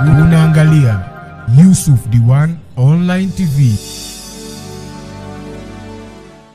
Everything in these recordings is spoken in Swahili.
Unaangalia Yusuf Diwan Online TV.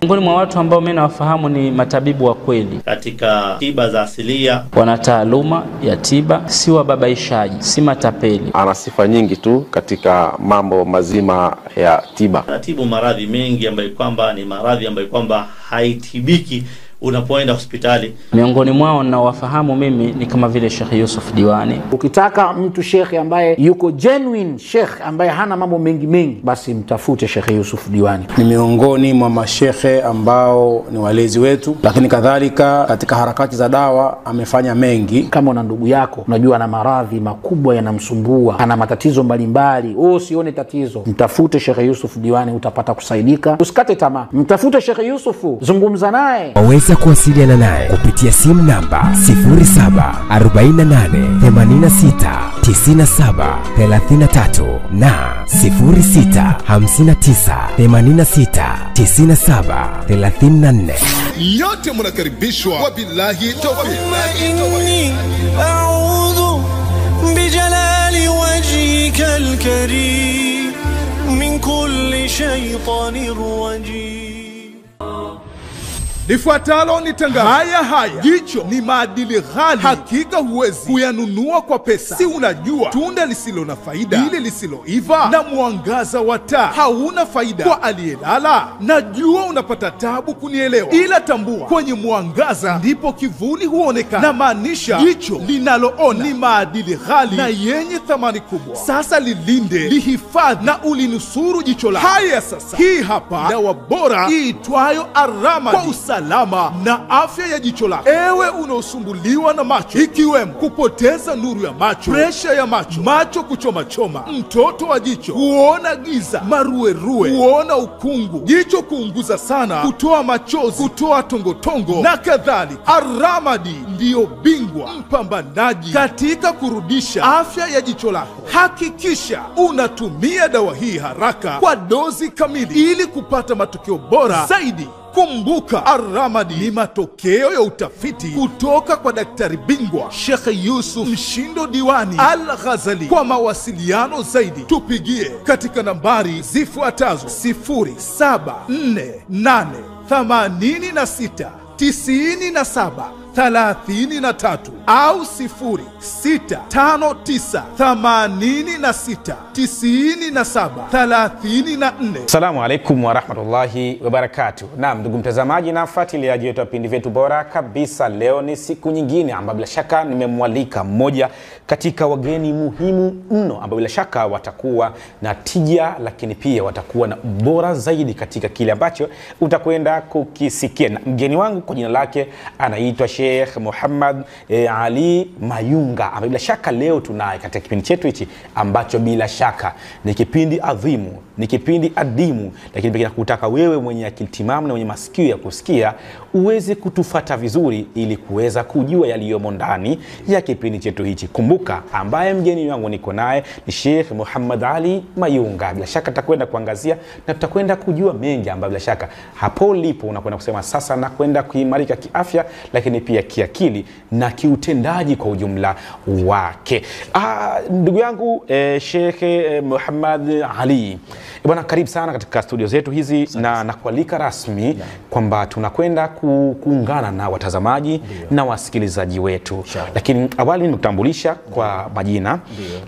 Miongoni mwa watu ambao mimi nawafahamu ni matabibu wa kweli katika tiba za asilia. Wana taaluma ya tiba, si wababaishaji, si matapeli. Ana sifa nyingi tu katika mambo mazima ya tiba. Anatibu maradhi mengi ambayo kwamba ni maradhi ambayo kwamba haitibiki unapoenda hospitali. Miongoni mwao nawafahamu mimi ni kama vile Sheikh Yusuf Diwani. Ukitaka mtu Sheikh ambaye yuko genuine, Sheikh ambaye hana mambo mengi, basi mtafute Sheikh Yusuf Diwani. Ni miongoni mwa mashekhe ambao ni walezi wetu, lakini kadhalika katika harakati za dawa amefanya mengi. Kama una ndugu yako unajua ana maradhi makubwa yanamsumbua, ana matatizo mbalimbali, usione tatizo, mtafute Sheikh Yusuf Diwani, utapata kusaidika. Usikate tamaa, mtafute Sheikh Yusuf, zungumza naye. Waweza kuwasiliana naye kupitia simu namba 0748869733 na 0659869734. Yote mnakaribishwa, wabillahi tawfiq. A'udhu bijalali wajhikal karim min kulli shaytanir rajim. Lifuatalo ni tangazo. Haya. Jicho ni maadili ghali. Hakika huwezi kuyanunua kwa pesa. Si unajua tunda lisilo na faida ile lisiloiva, na mwangaza wa taa hauna faida kwa aliyelala. Najua unapata tabu kunielewa, ila tambua kwenye mwangaza ndipo kivuli huonekana. Na maanisha jicho linaloona ni maadili ghali na yenye thamani kubwa. Sasa lilinde, lihifadhi na ulinusuru jicho lako. Haya sasa, hii hapa dawa bora iitwayo Ar-Ramadi kwa salama na afya ya jicho lako. Ewe unaosumbuliwa na macho, ikiwemo kupoteza nuru ya macho, presha ya macho, macho kuchoma-choma, mtoto wa jicho, kuona giza, maruerue, kuona ukungu, jicho kuunguza sana, kutoa machozi, kutoa tongotongo na kadhalika, Ar-Ramadi ndiyo bingwa mpambanaji katika kurudisha afya ya jicho lako. Hakikisha unatumia dawa hii haraka kwa dozi kamili ili kupata matokeo bora zaidi. Kumbuka, Ar-Ramadi ni matokeo ya utafiti kutoka kwa daktari bingwa Sheikh Yusuf Mshindo Diwani Al-Ghazali. Kwa mawasiliano zaidi tupigie katika nambari zifuatazo: 0748869733 au 0659869734. Assalamu alaikum wa rahmatullahi wa barakatuh. Naam, ndugu mtazamaji na mfuatiliaji wetu wa vipindi vyetu bora kabisa, leo ni siku nyingine ambayo bila shaka nimemwalika mmoja katika wageni muhimu mno ambao bila shaka watakuwa na tija, lakini pia watakuwa na ubora zaidi katika kile ambacho utakwenda kukisikia. Na mgeni wangu kwa jina lake anaitwa Sheikh Muhammad Ali Mayunga, ambaye bila shaka leo tunaye katika kipindi chetu hichi ambacho bila shaka ni kipindi adhimu, ni kipindi adimu, lakini pia kutaka wewe mwenye akili timamu na mwenye masikio ya kusikia uweze kutufuata vizuri ili kuweza kujua yaliyomo ndani ya kipindi chetu hichi. Kumbuka, ambaye mgeni wangu niko naye ni Sheikh Muhammad Ali Mayunga. Bila shaka tutakwenda kuangazia na tutakwenda kujua mengi ambayo bila shaka hapo lipo unakwenda kusema sasa na kwenda kuimarika kiafya, lakini pia kiakili na kiutendaji kwa ujumla wake. Ndugu yangu Sheikh Muhammad Ali, bwana, karibu sana katika studio zetu hizi. Na nakualika rasmi kwamba tunakwenda kuungana na watazamaji na wasikilizaji wetu. Lakini awali nimekutambulisha kwa majina,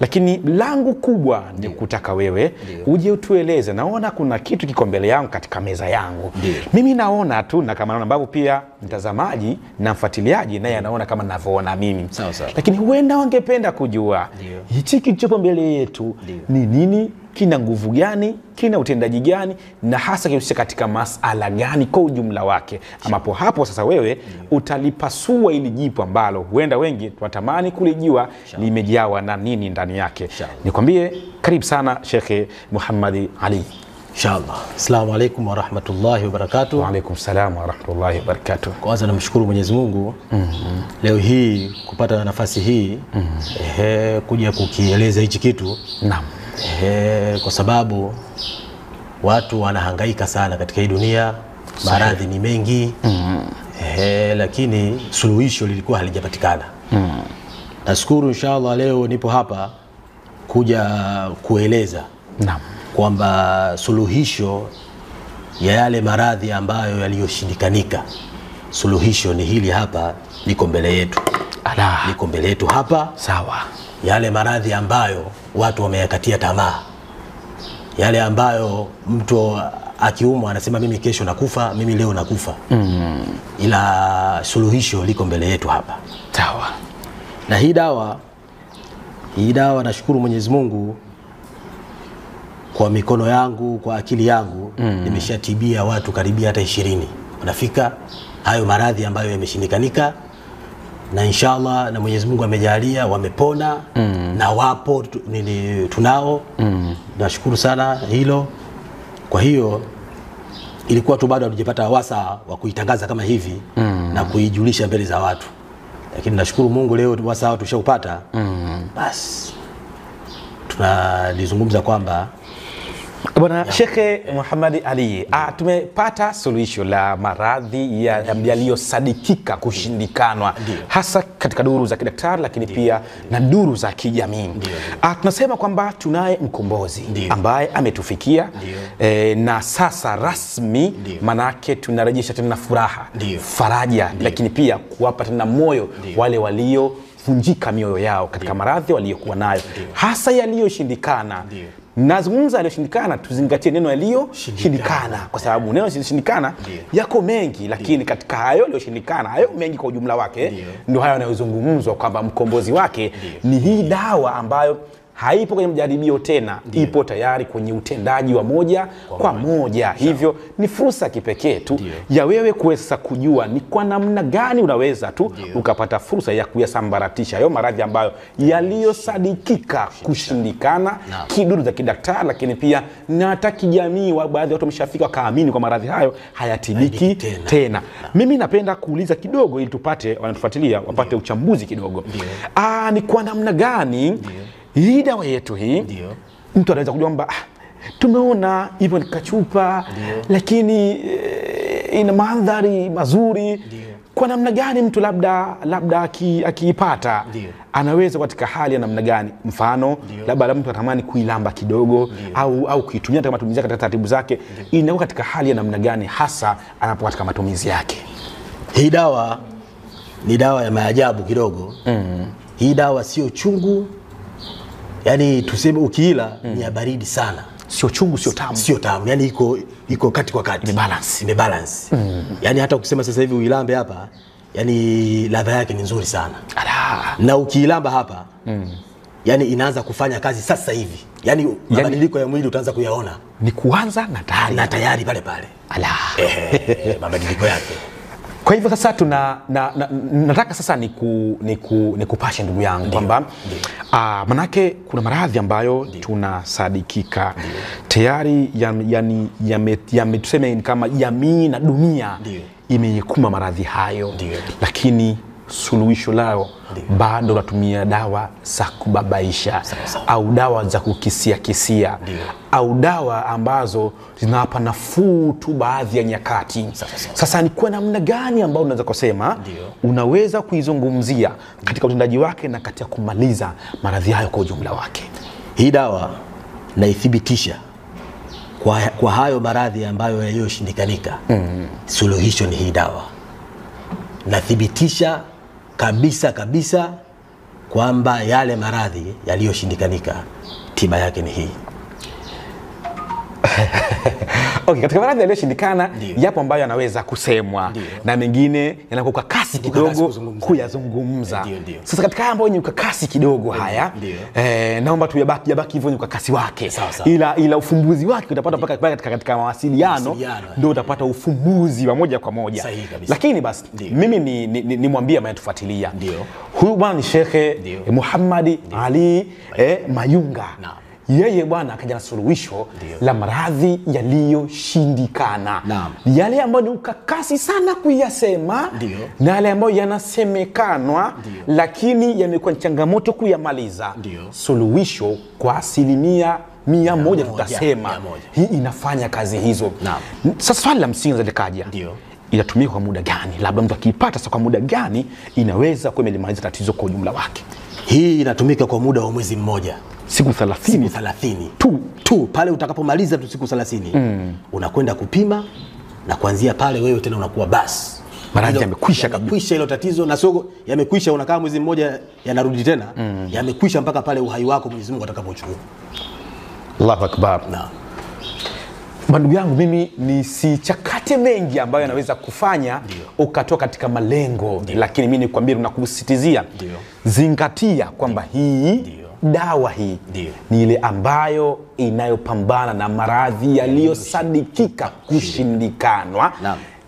lakini langu kubwa ni kutaka wewe uje utueleze. Naona kuna kitu kiko mbele yangu katika meza yangu. Mimi naona tu, na kama naona ambavyo pia mtazamaji na mfuatiliaji naye anaona kama ninavyoona mimi. Lakini huenda wangependa kujua hichi kilichopo mbele yetu ni nini, kina nguvu gani, kina utendaji gani, na hasa kihusisha katika masala gani kwa ujumla wake. Ambapo hapo sasa wewe utalipasua ili jipu ambalo huenda wengi tunatamani kulijua limejawa na nini ndani yake. Nikwambie karibu sana Sheikh Muhammad Ali. Inshallah. Assalamu alaikum wa rahmatullahi wa barakatuh. Wa alaikum salam wa rahmatullahi wa barakatuh. Kwanza namshukuru Mwenyezi Mungu leo hii kupata nafasi hii kuja kukieleza hichi kitu. Naam. Kwa sababu watu wanahangaika sana katika hii dunia, maradhi ni mengi. Lakini suluhisho lilikuwa halijapatikana. Nashukuru inshallah leo nipo hapa kuja kueleza kwamba suluhisho ya yale maradhi ambayo yaliyoshindikanika, suluhisho ni hili hapa, liko mbele yetu. Liko mbele yetu hapa. Sawa. Yale maradhi ambayo watu wameyakatia tamaa, yale ambayo mtu akiumwa anasema mimi kesho nakufa, mimi leo nakufa. Ila suluhisho liko mbele yetu hapa. Sawa. Na hii dawa nashukuru Mwenyezi Mungu, kwa mikono yangu, kwa akili yangu, nimeshatibia watu karibia hata 20 wanafika hayo maradhi ambayo yameshindikanika, na inshallah na Mwenyezi Mungu amejalia wamepona, na wapo tunao. Nashukuru sana hilo. Kwa hiyo ilikuwa tu bado hatujapata wasaa wa kuitangaza kama hivi na kuijulisha mbele za watu, lakini nashukuru Mungu leo wasaa tushaupata. Basi tunalizungumza kwamba Bwana Sheikh Muhammad Ali, tumepata suluhisho la maradhi yaliyosadikika kushindikanwa, hasa katika duru za kidaktari, lakini pia na duru za kijamii. Tunasema kwamba tunaye mkombozi ambaye ametufikia, na sasa rasmi manake tunarejesha tena furaha, faraja, lakini pia kuwapa tena moyo wale waliovunjika mioyo yao katika maradhi waliokuwa nayo, hasa yaliyoshindikana. Nazungumza yaliyoshindikana, tuzingatie neno yaliyoshindikana, kwa sababu neno yaliyoshindikana yako mengi, lakini katika hayo yaliyoshindikana, hayo mengi kwa ujumla wake, ndio hayo yanayozungumzwa kwamba mkombozi wake ni hii dawa ambayo haipo kwenye majaribio tena, ipo tayari kwenye utendaji wa moja kwa moja. Hivyo ni fursa kipekee tu ya wewe kuweza kujua ni kwa namna gani unaweza tu ukapata fursa ya kuyasambaratisha hayo maradhi ambayo yaliyosadikika kushindikana kiduru za kidaktari, lakini pia na hata kijamii. Baadhi ya watu wameshafika wakaamini kwa maradhi hayo hayatibiki tena. Mimi napenda kuuliza kidogo ili tupate wanatufuatilia wapate uchambuzi kidogo. Ni kwa namna gani hii dawa yetu hii mtu anaweza kujua kwamba tumeona hivyo nikachupa, lakini ina mandhari mazuri. Kwa namna gani mtu labda akiipata anaweza katika hali ya namna gani? Mfano labda mtu anatamani kuilamba kidogo au kuitumia katika matumizi yake, katika taratibu zake, inakuwa katika hali ya namna gani hasa anapo katika matumizi yake? Hii dawa ni dawa ya maajabu kidogo. Hii dawa sio chungu, yani tuseme ukiila ni ya baridi sana. Sio chungu, sio tamu. Sio tamu, yani iko kati kwa kati. Imebalance. Yani hata ukisema sasa hivi uilambe hapa, yani ladha yake ni nzuri sana. Na ukiilamba hapa, yani inaanza kufanya kazi sasa hivi. Yani mabadiliko ya mwili utaanza kuyaona. Ni kuanza na tayari pale pale. Mabadiliko yake. Kwa hivyo sasa nataka sasa nikupashe ndugu yangu kwamba manake kuna maradhi ambayo tunasadikika tayari tuseme kama jamii na dunia imeikuma maradhi hayo, lakini suluhisho lao bado natumia dawa za kubabaisha au dawa za kukisia au dawa ambazo zinawapa nafuu tu baadhi ya nyakati. Sasa ni kwa namna gani ambao unaweza kusema unaweza kuizungumzia katika utendaji wake na katika kumaliza maradhi hayo kwa ujumla wake? Hii dawa naithibitisha kwa hayo maradhi ambayo yaliyoshindikanika. Suluhisho ni hii dawa. Nathibitisha kabisa kwamba yale maradhi yaliyoshindikanika tiba yake ni hii. Okay, katika maradhi yaliyoshindikana yapo ambayo yanaweza kusemwa na mengine yanakuwa kwa kasi kidogo kuyazungumza. Sasa katika haya ambayo ni ukakasi kidogo haya, naomba tu yabaki hivyo ni ukakasi wake. Ila ufumbuzi wake utapata mpaka katika mawasiliano ndio utapata ufumbuzi wa moja kwa moja. Lakini basi mimi nimwambie anayetufuatilia, huyu bwana ni Sheikh Muhammad Ali Mayunga. Yeye bwana akaja na suluhisho la maradhi yaliyoshindikana. Yale ambayo ni ukakasi sana kuyasema, na yale ambayo yanasemekanwa lakini yamekuwa changamoto kuyamaliza. Suluhisho kwa 100% tutasema hii inafanya kazi hizo. Sasa swali la msingi likaja, inatumika kwa muda gani? Labda mtu akipata sasa kwa muda gani inaweza kuimaliza tatizo kwa ujumla wake? Hii inatumika kwa muda wa mwezi mmoja. Siku 30. 30 tu pale utakapomaliza tu siku 30 unakwenda kupima, na kuanzia pale wewe tena unakuwa basi maradhi yamekwisha kabisa. Yamekwisha hilo tatizo, na sogo yamekwisha, unakaa mwezi mmoja yanarudi tena. Yamekwisha mpaka pale uhai wako Mwenyezi Mungu atakapochukua. Allahu Akbar. Ndugu yangu, mimi nisichakate mengi ambayo yanaweza kufanya ukatoka katika malengo. Lakini mimi nikwambie, tunakusisitizia zingatia kwamba hii dawa hii ni ile ambayo inayopambana na maradhi yaliyosadikika kushindikanwa,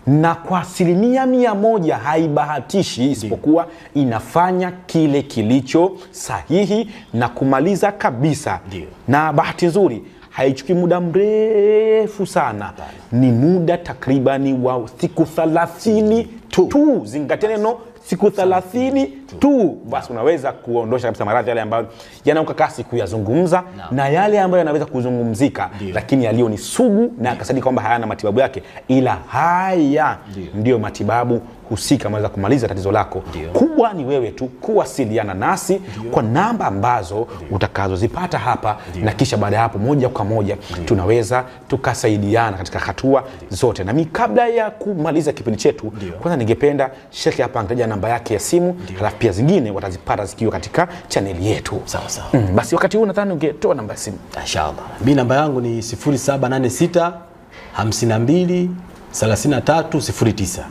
na kwa 100% haibahatishi, isipokuwa inafanya kile kilicho sahihi na kumaliza kabisa. Na bahati nzuri haichukui muda mrefu sana, ni muda takribani wa siku 30 tu. Zingatia neno siku 30 tu, basi unaweza kuondosha kabisa maradhi yale ambayo yanaukakasi kuyazungumza na yale ambayo yanaweza kuzungumzika, lakini yaliyo ni sugu na akasadiki kwamba hayana matibabu yake, ila haya ndio matibabu husika maweza kumaliza tatizo lako. Kubwa ni wewe tu kuwasiliana nasi kwa namba ambazo utakazozipata hapa, na kisha baada ya hapo moja kwa moja tunaweza tukasaidiana katika hatua zote. Na mimi kabla ya kumaliza kipindi chetu, kwanza ningependa Sheikh hapa angetaja namba yake ya simu, halafu pia zingine watazipata zikiwa katika channel yetu. Sawa sawa. Basi wakati huu nadhani ungetoa namba ya simu. Inshallah. Mimi namba yangu ni 0786 52 33 09.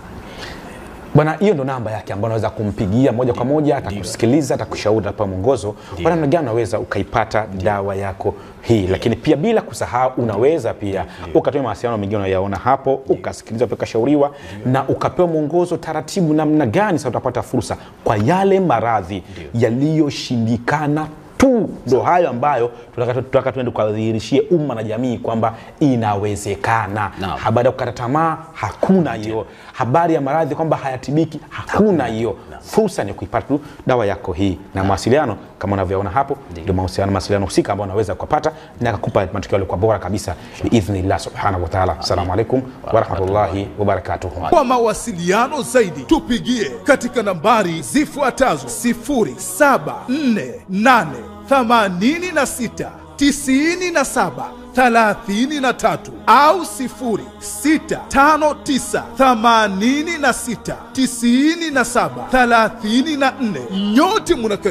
Bwana, hiyo ndo namba yake ambayo unaweza kumpigia moja kwa moja, atakusikiliza, atakushauri na mwongozo kwa namna gani unaweza ukaipata dawa yako hii. Lakini pia bila kusahau, unaweza pia ukatoa mawasiliano mengine unayoona hapo, ukasikiliza, ukashauriwa na ukapewa mwongozo taratibu namna gani sasa utapata fursa kwa yale maradhi yaliyoshindikana tu. Ndo hayo ambayo tunataka tuende kudhihirishie umma na jamii kwamba inawezekana. Habari ya kukata tamaa hakuna hiyo. Habari ya maradhi kwamba hayatibiki hakuna hiyo. Fursa ni kuipata tu dawa yako hii, na mawasiliano kama unavyoona hapo ndio mawasiliano husika ambayo unaweza kupata na kukupa matokeo yale kwa bora kabisa biidhnillah subhanahu wa ta'ala. Assalamu alaykum wa rahmatullahi wa barakatuh. Kwa mawasiliano zaidi tupigie katika nambari zifuatazo: 0748 86 97 33 au 0659 86 97 34. Nyote mnakaribishwa.